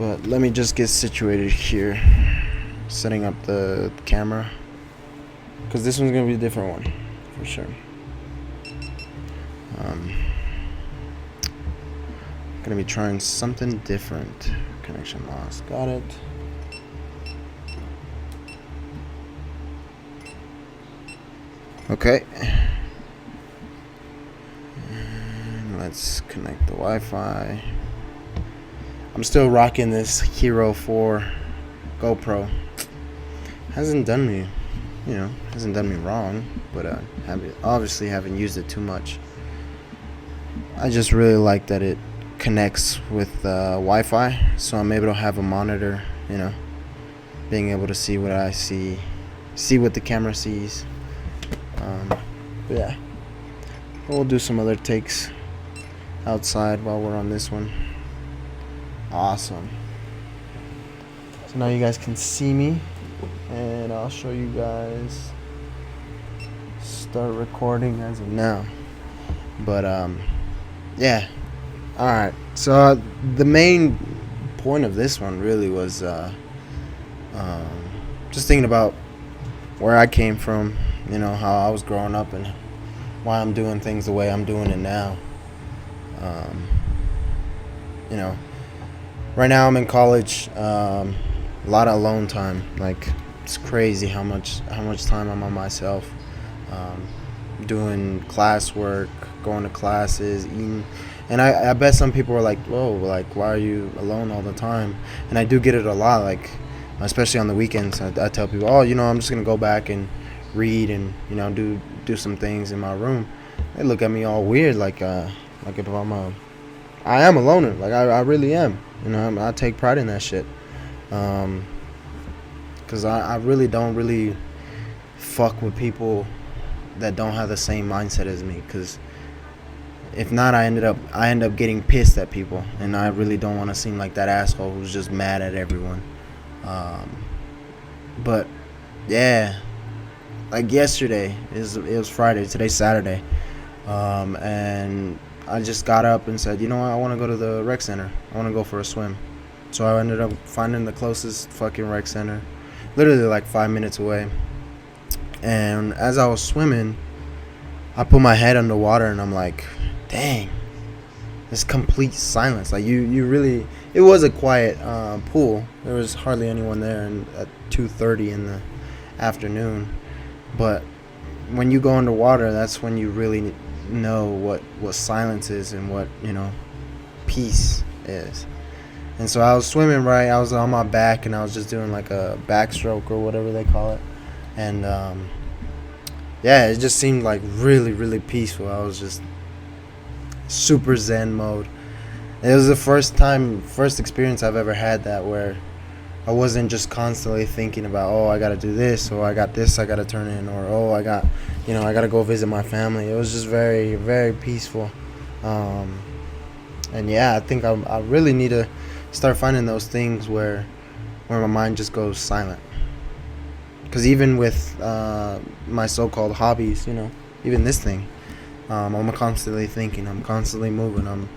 But let me just get situated here, setting up the camera, because this one's gonna be a different one for sure. Gonna be trying something different. Connection lost. Got it. Okay. And let's connect the Wi-Fi. I'm still rocking this Hero 4 GoPro. Hasn't done me wrong, but obviously haven't used it too much. I just really like that it connects with Wi-Fi, so I'm able to have a monitor, being able to see what I see what the camera sees. But yeah, we'll do some other takes outside while we're on this one. Awesome. So now you guys can see me, and I'll show you guys. Start recording as of now. But yeah. Alright, so the main point of this one really was just thinking about where I came from, how I was growing up and why I'm doing things the way I'm doing it now. Right now I'm in college, a lot of alone time. Like, it's crazy how much time I'm on myself, doing classwork, going to classes, eating. And I bet some people are like, whoa, like, why are you alone all the time? And I do get it a lot, like, especially on the weekends. I tell people, I'm just going to go back and read and, do some things in my room. They look at me all weird, like if I am a loner. Like, I really am. I take pride in that shit. Because I really don't really fuck with people that don't have the same mindset as me. Because if not, I end up getting pissed at people, and I really don't want to seem like that asshole who's just mad at everyone. But yeah, like yesterday, it was Friday. Today's Saturday, and I just got up and said, I want to go to the rec center. I want to go for a swim. So I ended up finding the closest fucking rec center, literally like 5 minutes away. And as I was swimming, I put my head underwater, and I'm like, dang, it's complete silence. Like, you really, it was a quiet pool. There was hardly anyone there at 2:30 in the afternoon. But when you go underwater, that's when you really know what silence is and what, peace is. And so I was swimming, right? I was on my back, and I was just doing like a backstroke or whatever they call it. And yeah, it just seemed like really, really peaceful. I was just super zen mode. It was the first experience I've ever had that, where I wasn't just constantly thinking about, I gotta do this, or I got this I gotta turn in, or I gotta go visit my family. It was just very, very peaceful. And yeah, I think I really need to start finding those things where my mind just goes silent. Because even with my so-called hobbies, even this thing, I'm constantly thinking, I'm constantly moving,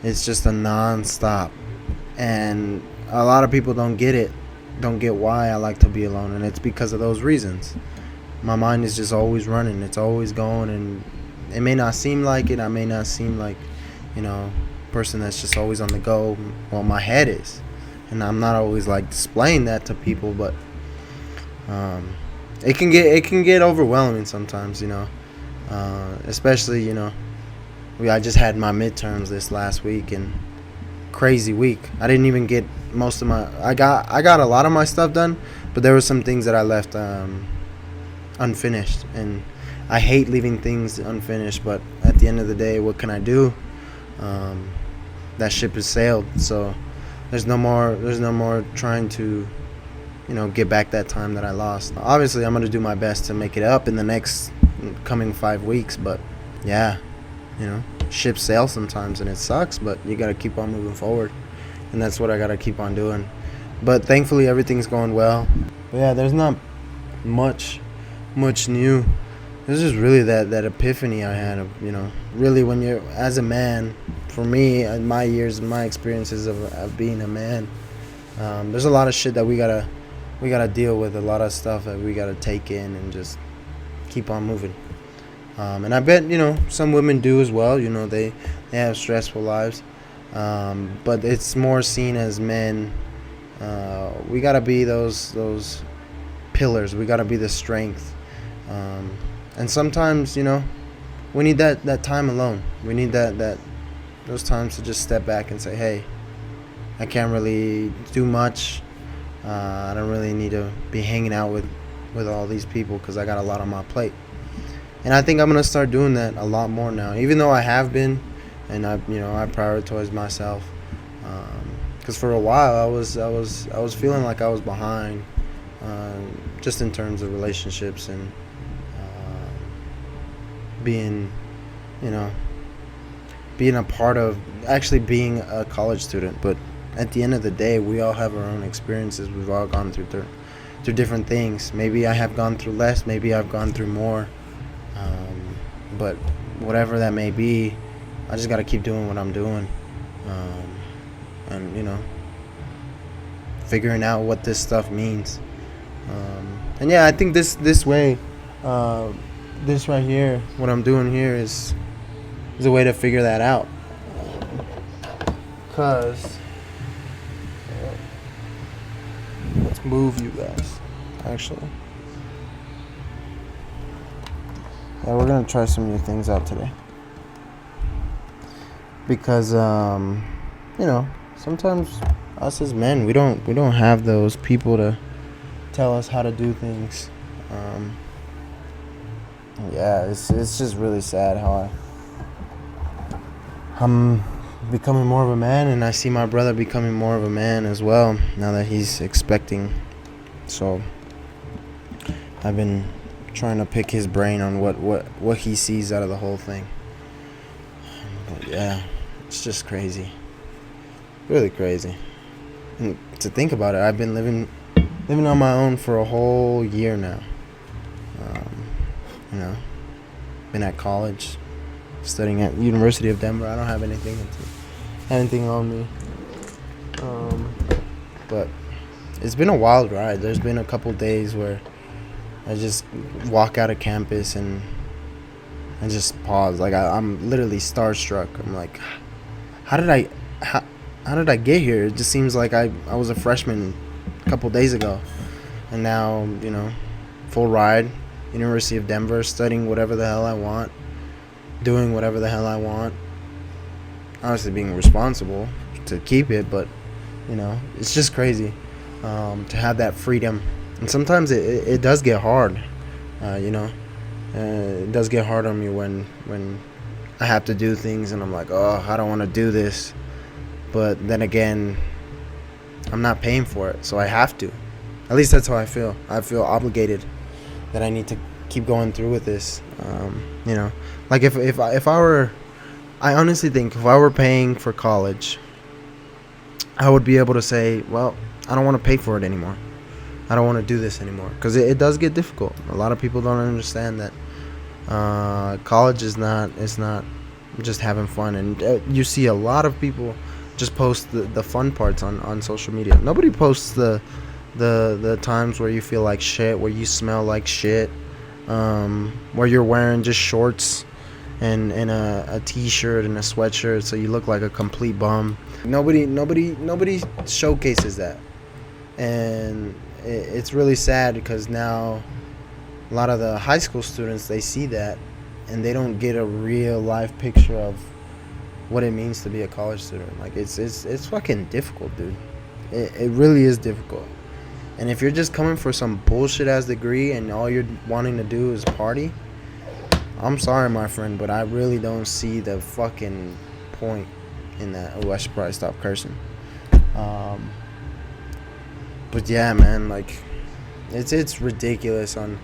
it's just a non-stop. And a lot of people don't get why I like to be alone, and it's because of those reasons. My mind is just always running, it's always going, and it may not seem like it, I may not seem like, person that's just always on the go. Well, my head is, and I'm not always like displaying that to people, but it can get overwhelming sometimes, especially, I just had my midterms this last week, and crazy week. I didn't even get most of I got a lot of my stuff done, but there were some things that I left unfinished, and I hate leaving things unfinished, but at the end of the day, what can I do? That ship has sailed, so there's no more trying to get back that time that I lost. Obviously, I'm going to do my best to make it up in the next coming 5 weeks, but yeah, ships sail sometimes, and it sucks, but you got to keep on moving forward, and that's what I got to keep on doing. But thankfully, everything's going well. But yeah, there's not much new. This is really that epiphany I had of, really, when you're, as a man, for me, in my years and my experiences of being a man, there's a lot of shit that we gotta deal with, a lot of stuff that we gotta take in and just keep on moving. And I bet some women do as well. They have stressful lives, but it's more seen as men. We gotta be those pillars. We gotta be the strength. And sometimes we need that time alone. We need those times to just step back and say, hey, I can't really do much. I don't really need to be hanging out with all these people because I got a lot on my plate. And I think I'm gonna start doing that a lot more now. Even though I have been, and I prioritize myself. Because for a while I was feeling like I was behind, just in terms of relationships and being a part of actually being a college student. But at the end of the day, we all have our own experiences. We've all gone through different things. Maybe I have gone through less, maybe I've gone through more, but whatever that may be, I just gotta keep doing what I'm doing, and figuring out what this stuff means. And yeah, I think this way, this right here, what I'm doing here is a way to figure that out. Cause let's move you guys. Actually, yeah, we're gonna try some new things out today. Because sometimes us as men, we don't have those people to tell us how to do things. Yeah, it's just really sad how I'm becoming more of a man, and I see my brother becoming more of a man as well now that he's expecting. So I've been trying to pick his brain on what he sees out of the whole thing. But yeah, it's just crazy, really crazy. And to think about it, I've been living on my own for a whole year now. Been at college, studying at University of Denver. I don't have anything on me. But it's been a wild ride. There's been a couple days where I just walk out of campus and just pause. Like I'm literally starstruck. I'm like, how did I get here? It just seems like I was a freshman a couple days ago, and now full ride. University of Denver, studying whatever the hell I want, doing whatever the hell I want. Honestly, being responsible to keep it, but it's just crazy to have that freedom. And sometimes it does get hard, it does get hard on me when I have to do things and I'm like, oh, I don't want to do this, but then again, I'm not paying for it, so I have to. At least that's how I feel. I feel obligated that I need to keep going through with this. Like if I were, I honestly think if I were paying for college, I would be able to say, well, I don't want to pay for it anymore. I don't want to do this anymore, because it does get difficult. A lot of people don't understand that college is not just having fun, and you see a lot of people just post the fun parts on social media. Nobody posts the times where you feel like shit, where you smell like shit, where you're wearing just shorts and a t-shirt and a sweatshirt, so you look like a complete bum. Nobody showcases that, and it's really sad because now a lot of the high school students, they see that and they don't get a real life picture of what it means to be a college student. Like it's fucking difficult, dude. It really is difficult. And if you're just coming for some bullshit ass degree and all you're wanting to do is party, I'm sorry, my friend, but I really don't see the fucking point in that. Oh, I should probably stop cursing. But yeah, man, like it's ridiculous. I'm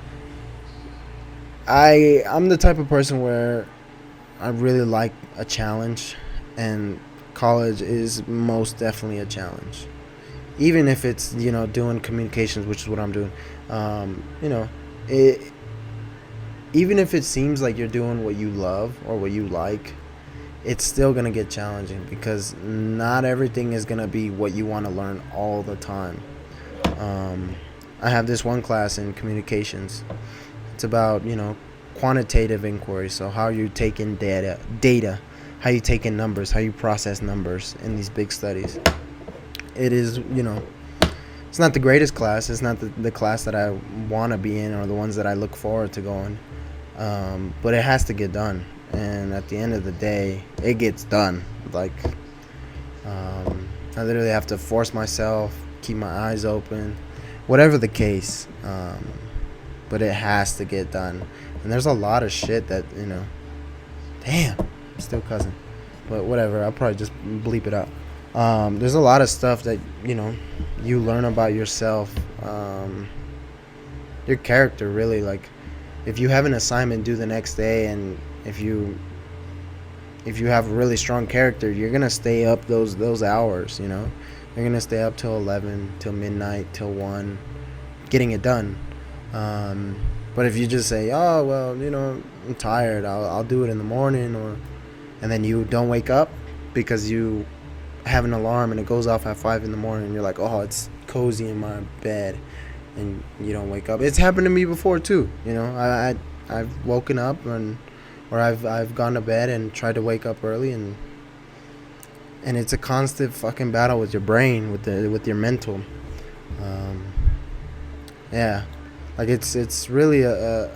the type of person where I really like a challenge, and college is most definitely a challenge. Even if it's doing communications, which is what I'm doing, even if it seems like you're doing what you love or what you like, it's still going to get challenging because not everything is going to be what you want to learn all the time. I have this one class in communications. It's about, quantitative inquiry. So how you take in data, how you take in numbers, how you process numbers in these big studies. It is, it's not the greatest class. It's not the class that I want to be in or the ones that I look forward to going. But it has to get done. And at the end of the day, it gets done. Like, I literally have to force myself, keep my eyes open, whatever the case. But it has to get done. And there's a lot of shit that, damn, I'm still cussing. But whatever, I'll probably just bleep it out. There's a lot of stuff that, you learn about yourself. Your character, really. Like, if you have an assignment due the next day, and if you have a really strong character, you're going to stay up those hours, You're going to stay up till 11, till midnight, till 1, getting it done. But if you just say, oh, well, I'm tired, I'll do it in the morning, and then you don't wake up because you have an alarm and it goes off at 5 in the morning, and you're like, oh, it's cozy in my bed, and you don't wake up. It's happened to me before too. I've woken up or I've gone to bed and tried to wake up early, and it's a constant fucking battle with your brain, with your mental. Yeah, like it's really a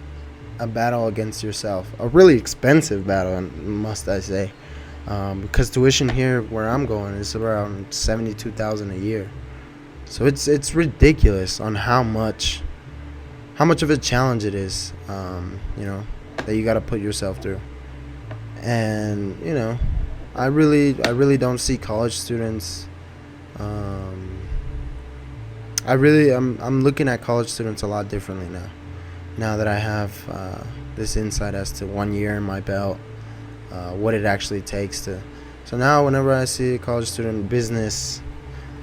battle against yourself, a really expensive battle, must I say, because tuition here where I'm going is around $72,000 a year. So it's ridiculous on how much of a challenge it is, that you got to put yourself through. And I really don't see college students. I'm looking at college students a lot differently now that I have this insight as to 1 year in my belt, what it actually takes to. So now whenever I see a college student, business,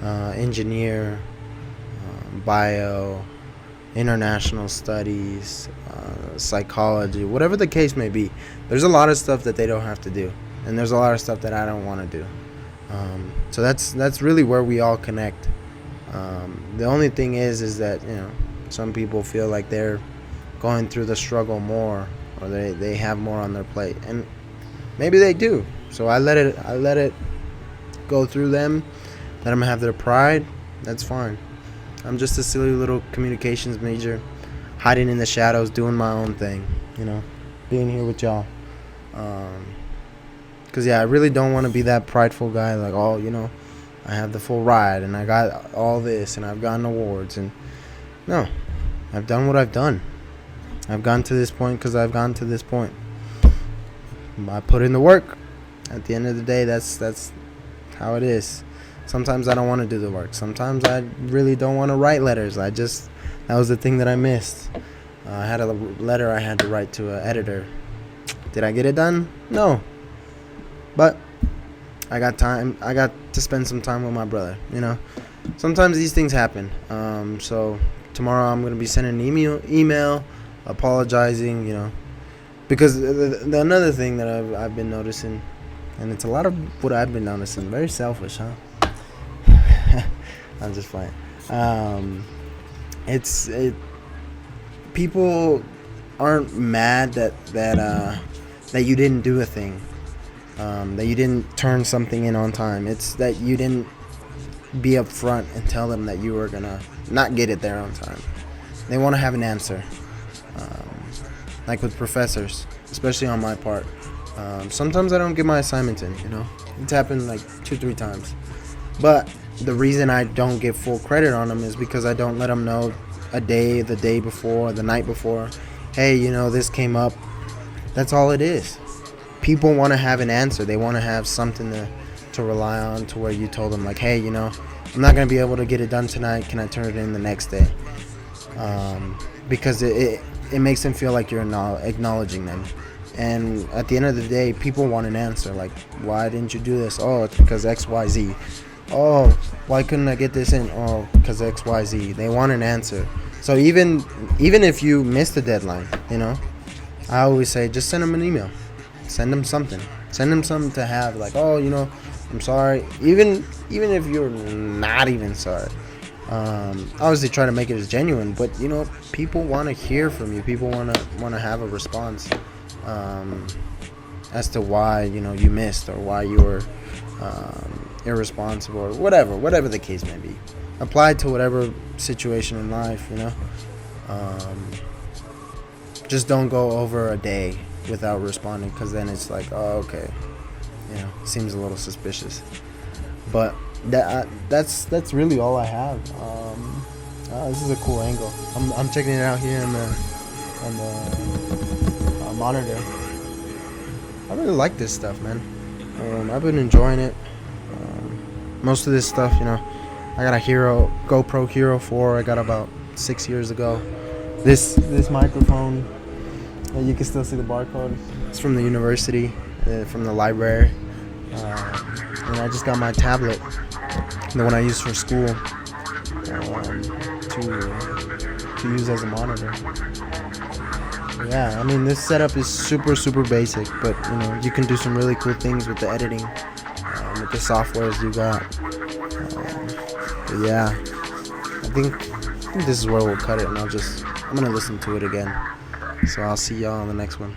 engineer, bio, international studies, psychology, whatever the case may be, there's a lot of stuff that they don't have to do, and there's a lot of stuff that I don't want to do. So that's really where we all connect. The only thing is that some people feel like they're going through the struggle more, or they have more on their plate, and maybe they do. So I let it go through them. Let them have their pride. That's fine. I'm just a silly little communications major, hiding in the shadows, doing my own thing, being here with y'all. Because, I really don't want to be that prideful guy, like, oh, I have the full ride, and I got all this, and I've gotten awards. And no, I've done what I've done. I've gotten to this point because I've gotten to this point. I put in the work. At the end of the day, that's how it is. Sometimes I don't want to do the work. Sometimes I really don't want to write letters. That was the thing that I missed. I had a letter I had to write to an editor. Did I get it done? No. But I got time. I got to spend some time with my brother. Sometimes these things happen. So tomorrow I'm going to be sending an email apologizing, because the another thing that I've been noticing, and it's a lot of what I've been noticing, very selfish, huh? I'm just playing. People aren't mad that you didn't do a thing, that you didn't turn something in on time. It's that you didn't be upfront and tell them that you were gonna not get it there on time. They want to have an answer, like with professors, especially on my part. Sometimes I don't get my assignments in. It's happened like 2-3 times. But the reason I don't get full credit on them is because I don't let them know the day before, the night before, hey, this came up. That's all it is. People want to have an answer. They want to have something to rely on, to where you told them, like, hey, I'm not going to be able to get it done tonight. Can I turn it in the next day? Because it makes them feel like you're acknowledging them. And at the end of the day, people want an answer. Like, why didn't you do this? Oh, it's because X, Y, Z. Oh, why couldn't I get this in? Oh, because X, Y, Z. They want an answer. So even if you miss the deadline, I always say, just send them an email. Send them something. Send them something to have, like, oh, I'm sorry. Even if you're not even sorry. Obviously try to make it as genuine, but people want to hear from you. People want to have a response as to why you missed, or why you were irresponsible, or whatever the case may be. Apply to whatever situation in life. Just don't go over a day without responding, because then it's like, oh, okay, seems a little suspicious. But that's really all I have. This is a cool angle. I'm checking it out here on the monitor. I really like this stuff, man. I've been enjoying it. Most of this stuff, I got a GoPro Hero 4. I got about 6 years ago. This microphone, you can still see the barcode. It's from the university, from the library. And I just got my tablet, the one I use for school, to use as a monitor. Yeah, I mean, this setup is super basic, but you can do some really cool things with the editing, with the softwares you got. But yeah, I think this is where we'll cut it, and I'm gonna listen to it again. So I'll see y'all on the next one.